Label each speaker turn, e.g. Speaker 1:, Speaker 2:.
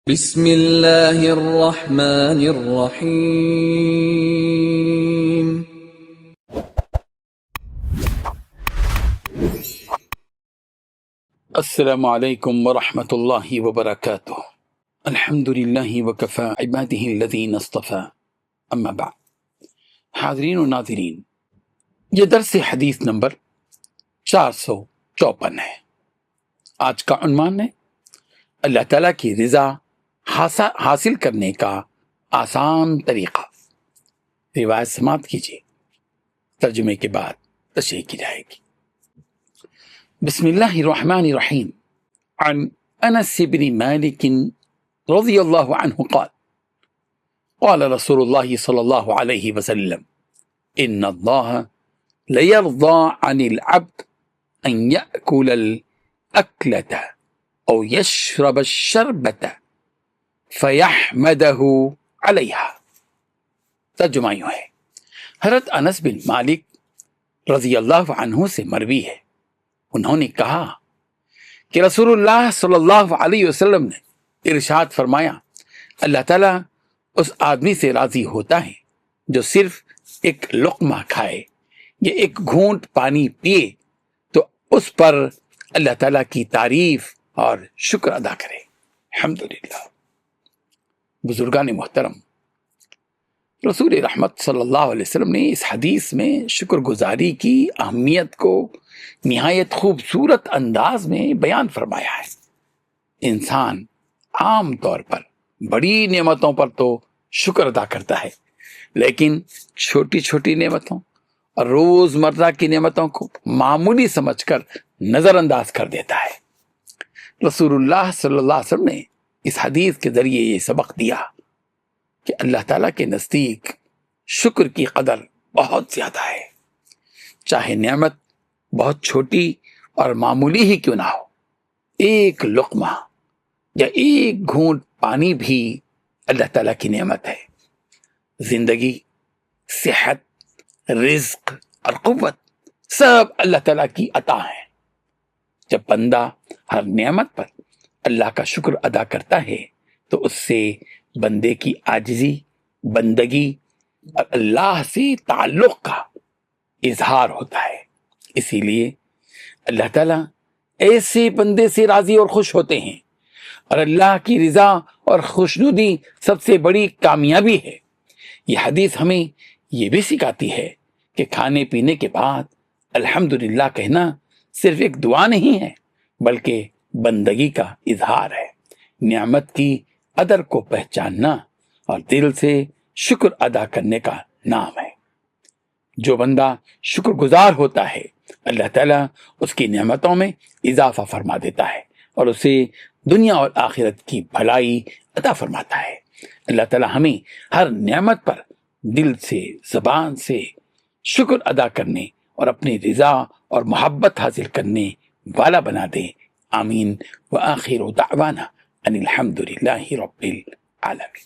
Speaker 1: بسم اللہ الرحمن الرحیم۔
Speaker 2: السلام علیکم ورحمۃ اللہ وبرکاتہ۔ الحمد للہ وکفی عبادہ الذین اصطفی، اما بعد۔ حاضرین و ناظرین، یہ درس حدیث نمبر 454 ہے۔ آج کا عنوان ہے اللہ تعالیٰ کی رضا حاصل کرنے کا آسان طریقہ۔ روایت سماعت کیجیے، ترجمے کے بعد تشریح کی جائے گی۔ بسم اللہ الرحمن الرحیم۔ عن انس بن مالک رضی اللہ عنہ قال قال رسول اللہ صلی اللہ علیہ وسلم ان اللہ لیرضى عن العبد ان یأکل الاکلة او یشرب الشربة فیحمدہ علیہا۔ ترجمہ یوں ہے، حضرت انس بن مالک رضی اللہ عنہ سے مروی ہے، انہوں نے کہا کہ رسول اللہ صلی اللہ علیہ وسلم نے ارشاد فرمایا، اللہ تعالیٰ اس آدمی سے راضی ہوتا ہے جو صرف ایک لقمہ کھائے یا ایک گھونٹ پانی پیے تو اس پر اللہ تعالیٰ کی تعریف اور شکر ادا کرے۔ الحمدللہ۔ بزرگان محترم، رسول رحمت صلی اللہ علیہ وسلم نے اس حدیث میں شکر گزاری کی اہمیت کو نہایت خوبصورت انداز میں بیان فرمایا ہے۔ انسان عام طور پر بڑی نعمتوں پر تو شکر ادا کرتا ہے، لیکن چھوٹی چھوٹی نعمتوں اور روزمرہ کی نعمتوں کو معمولی سمجھ کر نظر انداز کر دیتا ہے۔ رسول اللہ صلی اللہ علیہ وسلم نے اس حدیث کے ذریعے یہ سبق دیا کہ اللہ تعالیٰ کے نزدیک شکر کی قدر بہت زیادہ ہے، چاہے نعمت بہت چھوٹی اور معمولی ہی کیوں نہ ہو۔ ایک لقمہ یا ایک گھونٹ پانی بھی اللہ تعالیٰ کی نعمت ہے۔ زندگی، صحت، رزق اور قوت سب اللہ تعالیٰ کی عطا ہیں۔ جب بندہ ہر نعمت پر اللہ کا شکر ادا کرتا ہے تو اس سے بندے کی عاجزی، بندگی اور اللہ سے تعلق کا اظہار ہوتا ہے۔ اسی لیے اللہ تعالیٰ ایسے بندے سے راضی اور خوش ہوتے ہیں، اور اللہ کی رضا اور خوشنودی سب سے بڑی کامیابی ہے۔ یہ حدیث ہمیں یہ بھی سکھاتی ہے کہ کھانے پینے کے بعد الحمدللہ کہنا صرف ایک دعا نہیں ہے، بلکہ بندگی کا اظہار ہے، نعمت کی قدر کو پہچاننا اور دل سے شکر ادا کرنے کا نام ہے۔ جو بندہ شکر گزار ہوتا ہے، اللہ تعالیٰ اس کی نعمتوں میں اضافہ فرما دیتا ہے اور اسے دنیا اور آخرت کی بھلائی عطا فرماتا ہے۔ اللہ تعالیٰ ہمیں ہر نعمت پر دل سے، زبان سے شکر ادا کرنے اور اپنی رضا اور محبت حاصل کرنے والا بنا دے۔ آمین۔ وآخر دعوانا ان الحمد للہ رب العالمین۔